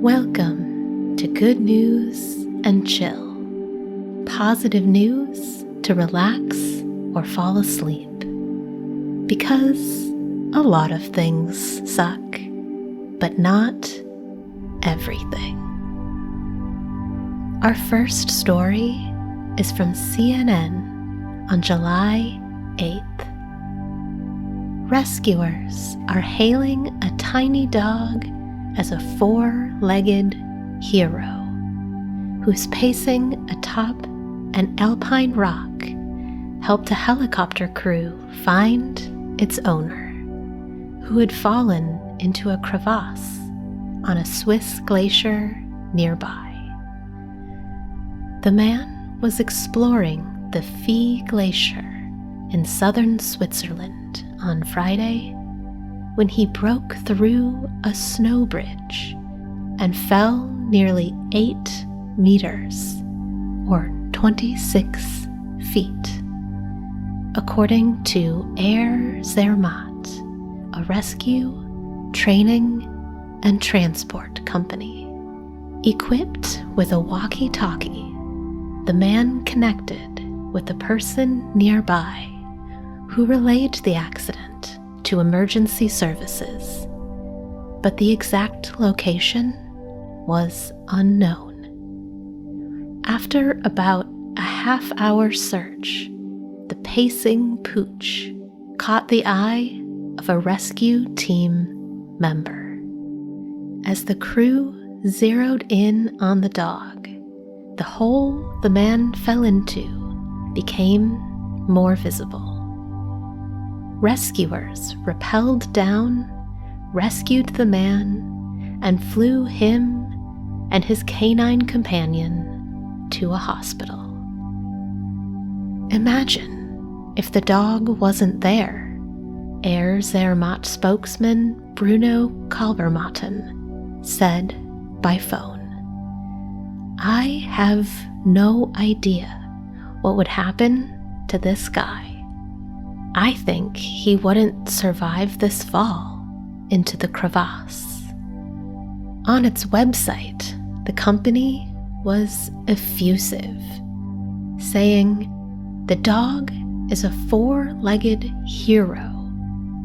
Welcome to Good News and Chill. Positive news to relax or fall asleep. Because a lot of things suck, but not everything. Our first story is from CNN on July 8th. Rescuers are hailing a tiny dog as a four-legged hero who's pacing atop an alpine rock helped a helicopter crew find its owner, who had fallen into a crevasse on a Swiss glacier nearby. The man was exploring the Phi Glacier in southern Switzerland on Friday when he broke through a snow bridge and fell nearly 8 meters, or 26 feet, according to Air Zermatt, a rescue, training, and transport company. Equipped with a walkie-talkie, the man connected with a person nearby who relayed the accident to emergency services, but the exact location was unknown. After about a half-hour search, the pacing pooch caught the eye of a rescue team member. As the crew zeroed in on the dog, the hole the man fell into became more visible. Rescuers rappelled down, rescued the man, and flew him and his canine companion to a hospital. Imagine if the dog wasn't there, Air Zermatt spokesman Bruno Kalbermatten said by phone. I have no idea what would happen to this guy. I think he wouldn't survive this fall into the crevasse. On its website, the company was effusive, saying, "The dog is a four-legged hero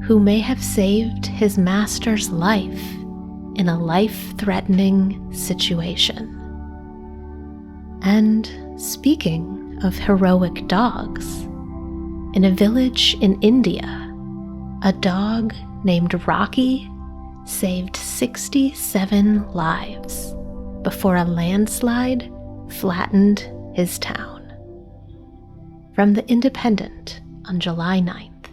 who may have saved his master's life in a life-threatening situation." And speaking of heroic dogs, in a village in India, a dog named Rocky saved 67 lives before a landslide flattened his town. From The Independent on July 9th.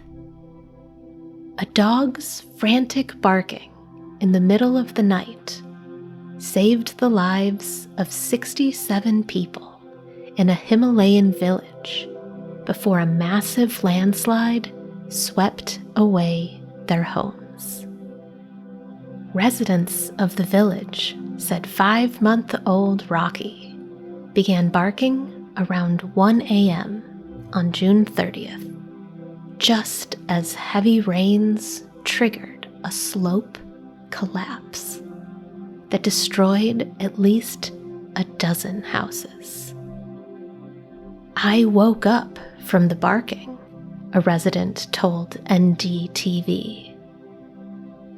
A dog's frantic barking in the middle of the night saved the lives of 67 people in a Himalayan village before a massive landslide swept away their homes. Residents of the village said 5-month-old Rocky began barking around 1 a.m. on June 30th, just as heavy rains triggered a slope collapse that destroyed at least a dozen houses. I woke up from the barking, a resident told NDTV.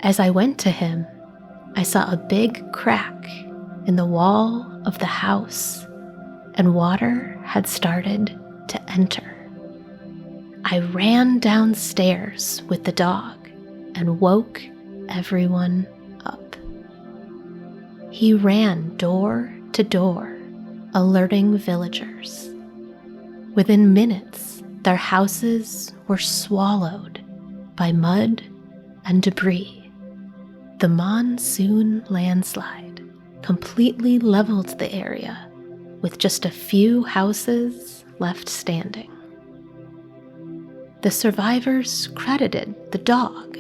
As I went to him, I saw a big crack in the wall of the house, and water had started to enter. I ran downstairs with the dog and woke everyone up. He ran door to door, alerting villagers. Within minutes, their houses were swallowed by mud and debris. The monsoon landslide completely leveled the area, with just a few houses left standing. The survivors credited the dog,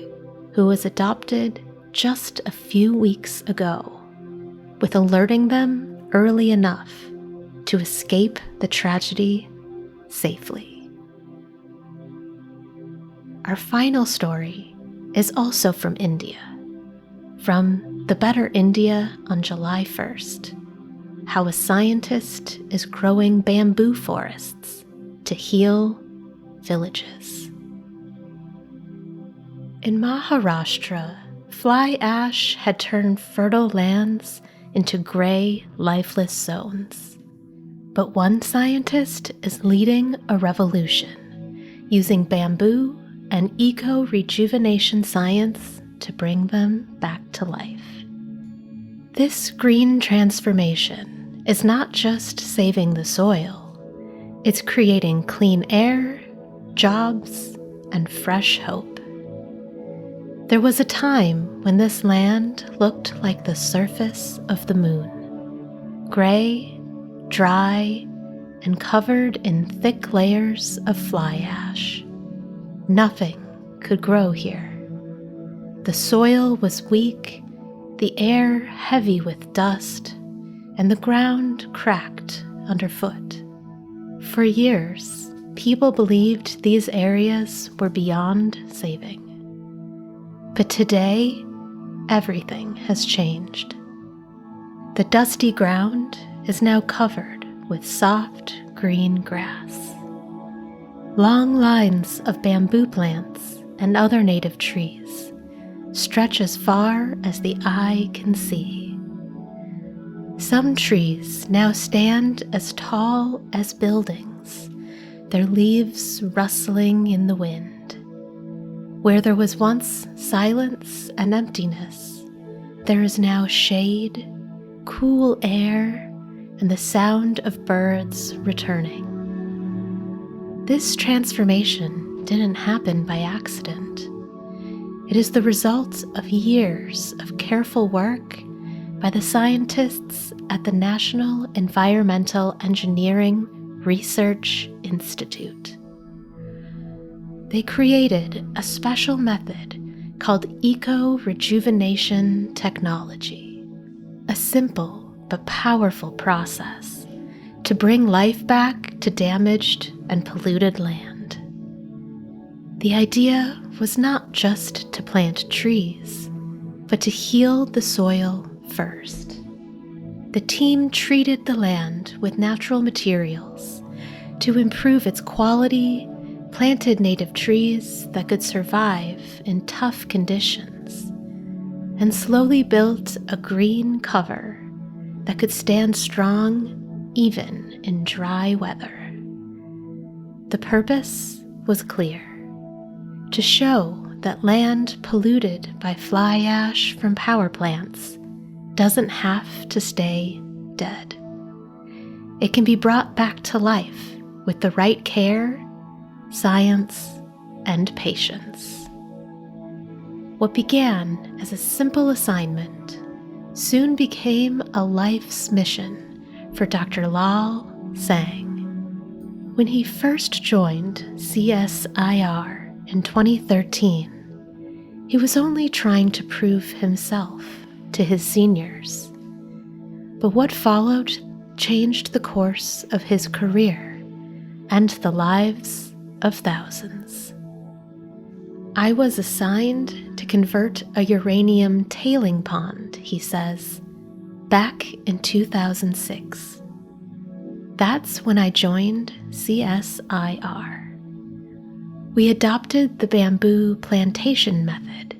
who was adopted just a few weeks ago, with alerting them early enough to escape the tragedy safely. Our final story is also from India, from The Better India on July 1st, how a scientist is growing bamboo forests to heal villages. In Maharashtra, fly ash had turned fertile lands into gray, lifeless zones. But one scientist is leading a revolution, using bamboo and eco-rejuvenation science to bring them back to life. This green transformation is not just saving the soil, it's creating clean air, jobs, and fresh hope. There was a time when this land looked like the surface of the moon, gray, dry, and covered in thick layers of fly ash. Nothing could grow here. The soil was weak, the air heavy with dust, and the ground cracked underfoot. For years, people believed these areas were beyond saving. But today, everything has changed. The dusty ground is now covered with soft green grass. Long lines of bamboo plants and other native trees stretch as far as the eye can see. Some trees now stand as tall as buildings, their leaves rustling in the wind. Where there was once silence and emptiness, there is now shade, cool air, and the sound of birds returning. This transformation didn't happen by accident. It is the result of years of careful work by the scientists at the National Environmental Engineering Research Institute. They created a special method called eco-rejuvenation technology, a simple but powerful process to bring life back to damaged and polluted land. The idea was not just to plant trees, but to heal the soil first. The team treated the land with natural materials to improve its quality, planted native trees that could survive in tough conditions, and slowly built a green cover that could stand strong even in dry weather. The purpose was clear: to show that land polluted by fly ash from power plants doesn't have to stay dead. It can be brought back to life with the right care, science, and patience. What began as a simple assignment soon became a life's mission for Dr. Lal Sangh. When he first joined CSIR in 2013, he was only trying to prove himself to his seniors. But what followed changed the course of his career and the lives of thousands. I was assigned to convert a uranium tailing pond, he says, back in 2006. That's when I joined CSIR. We adopted the bamboo plantation method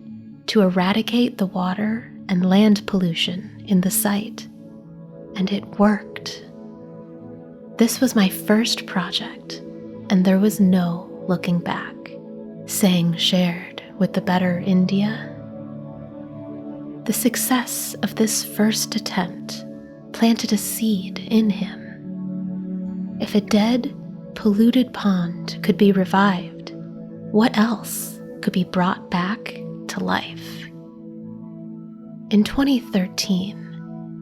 to eradicate the water and land pollution in the site, and it worked. This was my first project, and there was no looking back, Sangh shared with the Better India. The success of this first attempt planted a seed in him. If a dead, polluted pond could be revived, what else could be brought back to life? In 2013,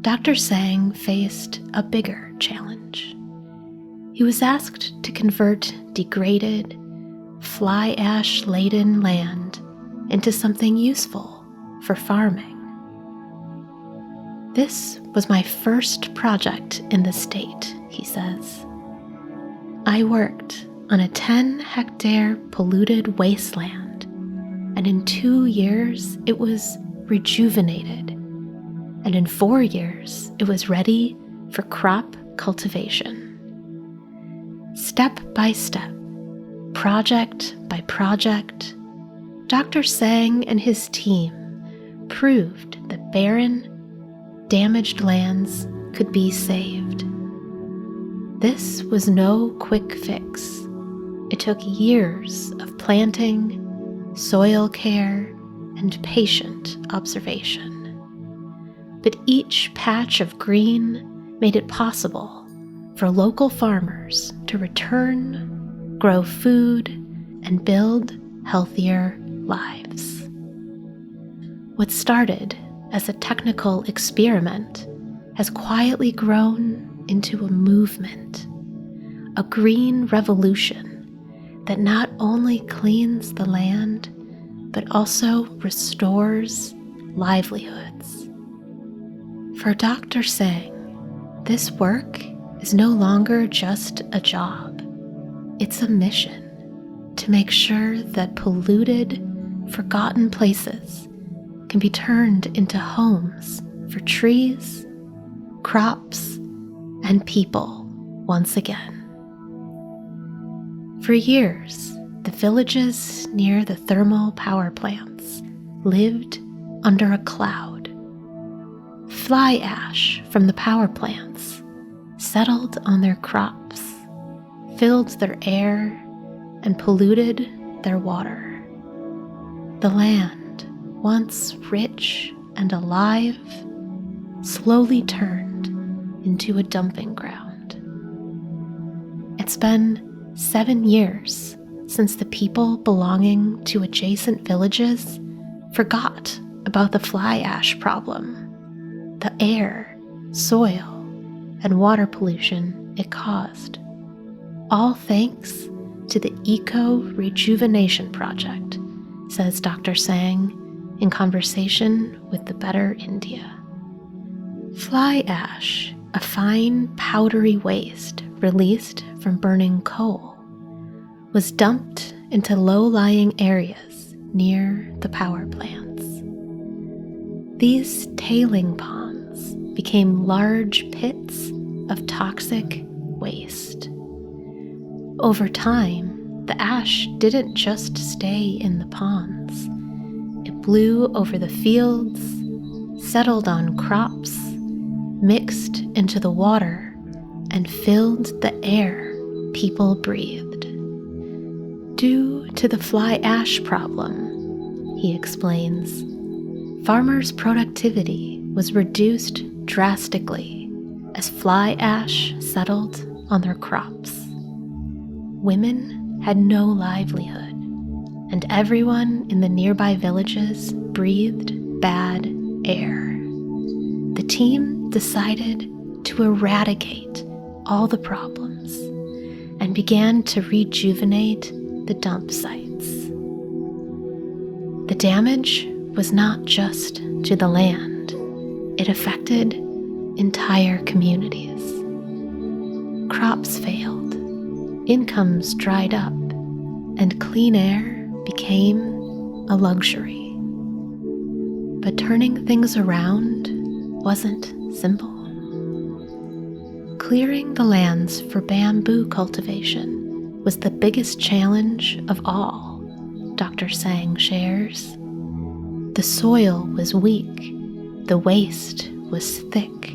Dr. Sangh faced a bigger challenge. He was asked to convert degraded, fly ash-laden land into something useful for farming. This was my first project in the state, he says. I worked on a 10-hectare polluted wasteland, and in 2 years it was rejuvenated, and in 4 years, it was ready for crop cultivation. Step by step, project by project, Dr. Sang and his team proved that barren, damaged lands could be saved. This was no quick fix. It took years of planting, soil care, and patient observation. But each patch of green made it possible for local farmers to return, grow food, and build healthier lives. What started as a technical experiment has quietly grown into a movement, a green revolution that not only cleans the land, but also restores livelihoods. For Dr. Sang, this work is no longer just a job. It's a mission to make sure that polluted, forgotten places can be turned into homes for trees, crops, and people once again. For years, the villages near the thermal power plants lived under a cloud. Fly ash from the power plants settled on their crops, filled their air, and polluted their water. The land, once rich and alive, slowly turned into a dumping ground. It's been 7 years since the people belonging to adjacent villages forgot about the fly ash problem, the air, soil, and water pollution it caused. All thanks to the Eco Rejuvenation Project, says Dr. Sang in conversation with the Better India. Fly ash, a fine powdery waste released from burning coal, was dumped into low-lying areas near the power plants. These tailing ponds became large pits of toxic waste. Over time, the ash didn't just stay in the ponds. It blew over the fields, settled on crops, mixed into the water, and filled the air people breathed. Due to the fly ash problem, he explains, farmers' productivity was reduced drastically as fly ash settled on their crops. Women had no livelihood, and everyone in the nearby villages breathed bad air. The team decided to eradicate all the problems and began to rejuvenate the dump sites. The damage was not just to the land, it affected entire communities. Crops failed, incomes dried up, and clean air became a luxury. But turning things around wasn't simple. Clearing the lands for bamboo cultivation was the biggest challenge of all, Dr. Sang shares. The soil was weak, the waste was thick,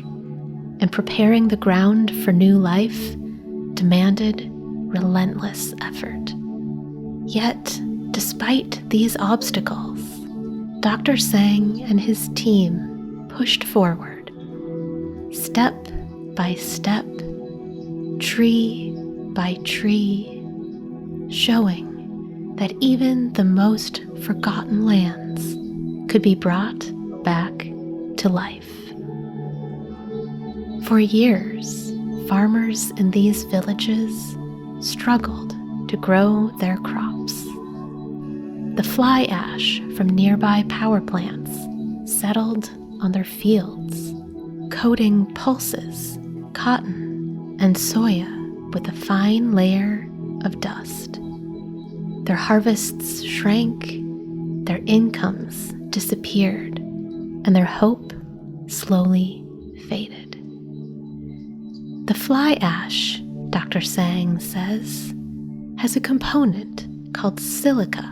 and preparing the ground for new life demanded relentless effort. Yet, despite these obstacles, Dr. Sang and his team pushed forward, step by step, tree by tree, showing that even the most forgotten lands could be brought back to life. For years, farmers in these villages struggled to grow their crops. The fly ash from nearby power plants settled on their fields, coating pulses, cotton, and soya with a fine layer of dust. Their harvests shrank, their incomes disappeared, and their hope slowly faded. The fly ash, Dr. Sang says, has a component called silica,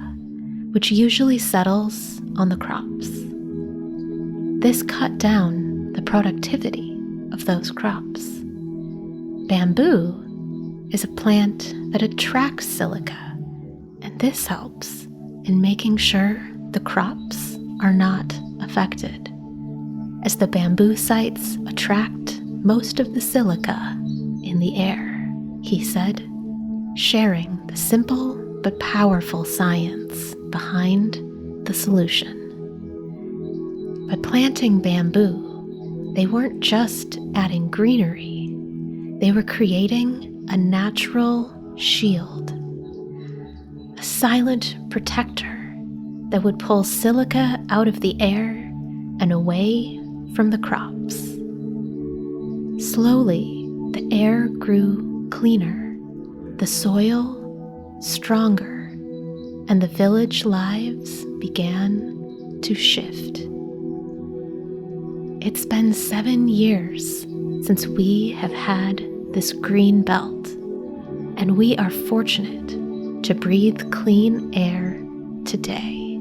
which usually settles on the crops. This cut down the productivity of those crops. Bamboo is a plant that attracts silica, and this helps in making sure the crops are not affected, as the bamboo sites attract most of the silica in the air, he said, sharing the simple but powerful science behind the solution. By planting bamboo, they weren't just adding greenery, they were creating a natural shield, a silent protector that would pull silica out of the air and away from the crops. Slowly, the air grew cleaner, the soil stronger, and the village lives began to shift. It's been 7 years since we have had this green belt, and we are fortunate to breathe clean air today,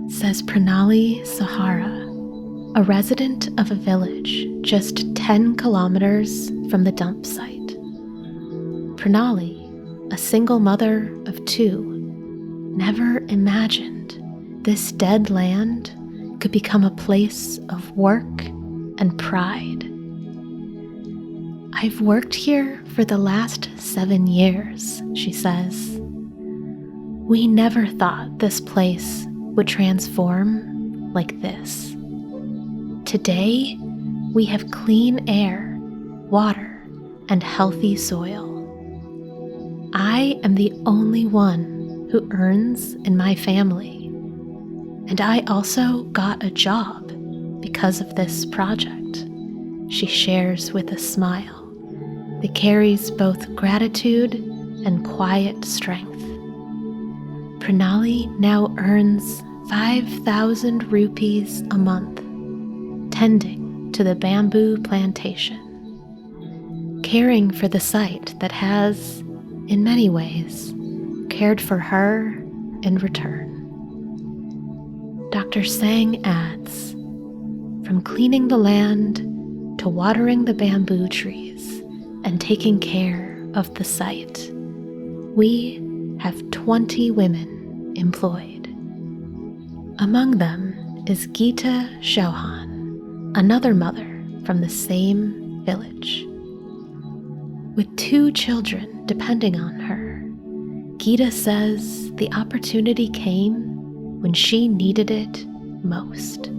says Pranali Sahara, a resident of a village just 10 kilometers from the dump site. Pranali, a single mother of 2, never imagined this dead land could become a place of work and pride. I've worked here for the last 7 years, she says. We never thought this place would transform like this. Today, we have clean air, water, and healthy soil. I am the only one who earns in my family, and I also got a job because of this project, she shares with a smile that carries both gratitude and quiet strength. Pranali now earns 5,000 rupees a month, tending to the bamboo plantation, caring for the site that has, in many ways, cared for her in return. Dr. Sang adds, from cleaning the land to watering the bamboo trees and taking care of the site, we have 20 women employed. Among them is Geeta Chauhan, another mother from the same village. With 2 children depending on her, Geeta says the opportunity came when she needed it most.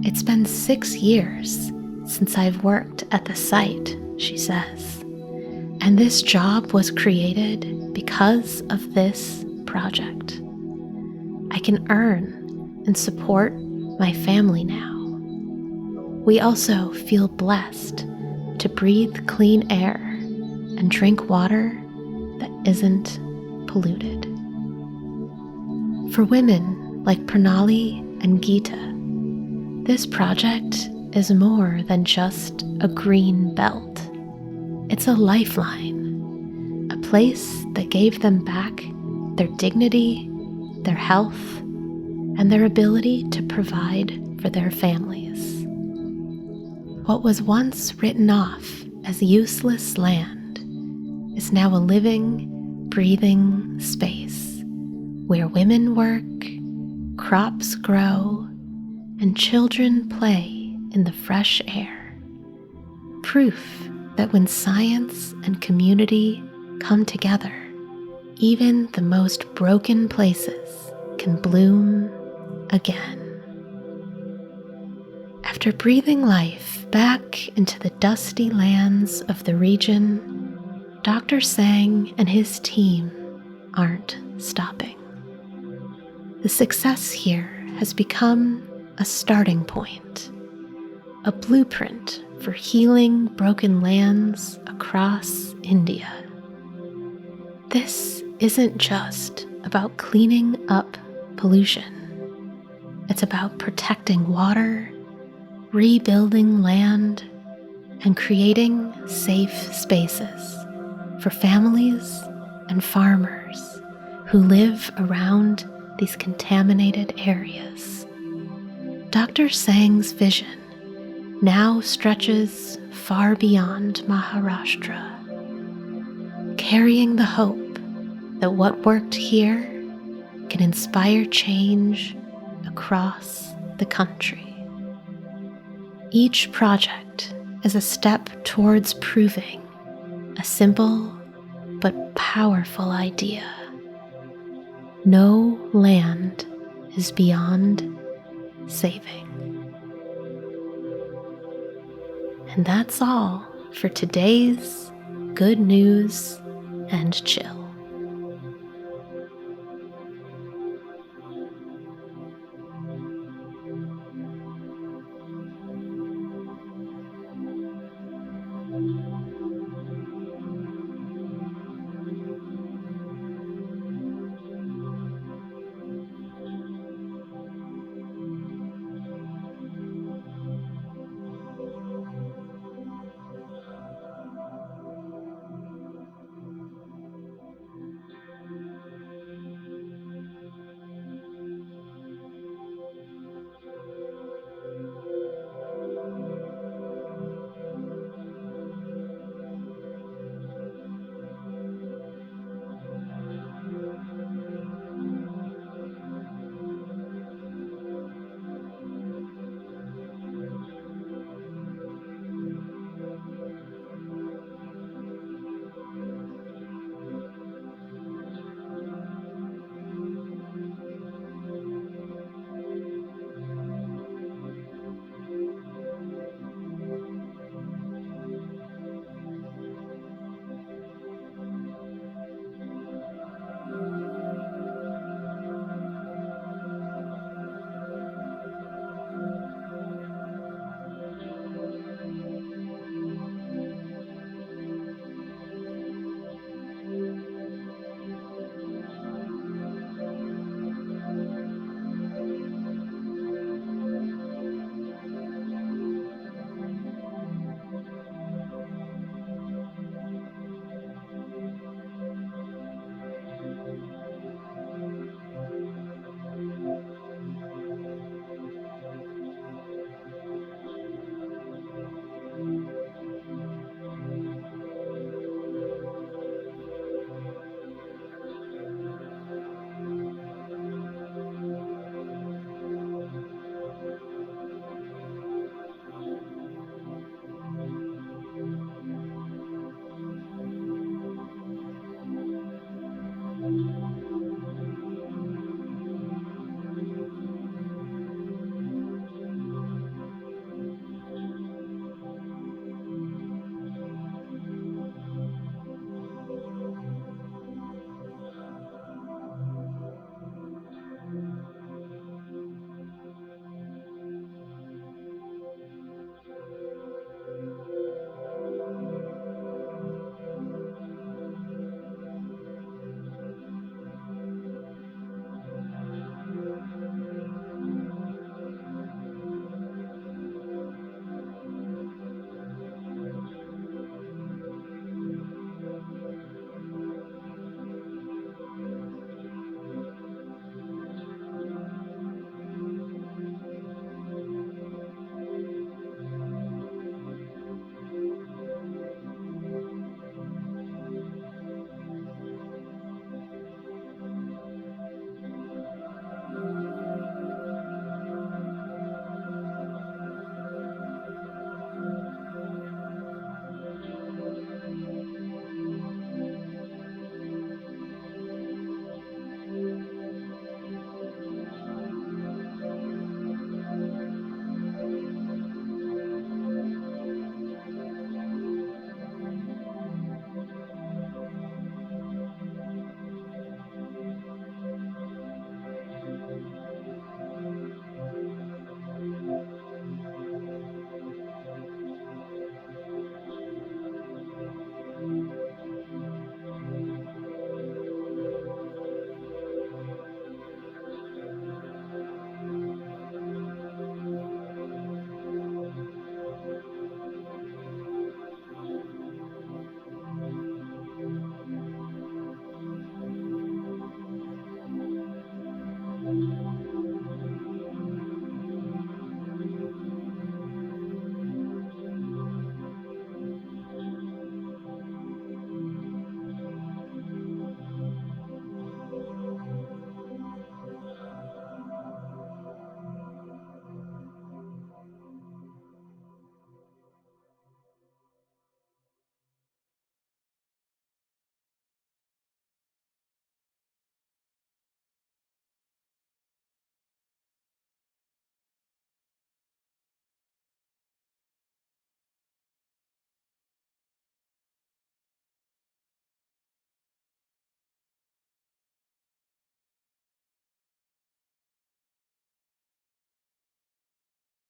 It's been 6 years since I've worked at the site, she says, and this job was created because of this project. I can earn and support my family now. We also feel blessed to breathe clean air and drink water that isn't polluted. For women like Pranali and Geeta, this project is more than just a green belt. It's a lifeline, a place that gave them back their dignity, their health, and their ability to provide for their families. What was once written off as useless land is now a living, breathing space where women work, crops grow, and children play in the fresh air. Proof that when science and community come together, even the most broken places can bloom again. After breathing life back into the dusty lands of the region, Dr. Sang and his team aren't stopping. The success here has become a starting point, a blueprint for healing broken lands across India. This isn't just about cleaning up pollution. It's about protecting water rebuilding land and creating safe spaces for families and farmers who live around these contaminated areas. Dr. Sang's vision now stretches far beyond Maharashtra, carrying the hope that what worked here can inspire change across the country. Each project is a step towards proving a simple but powerful idea. No land is beyond saving. And that's all for today's Good News and Chill.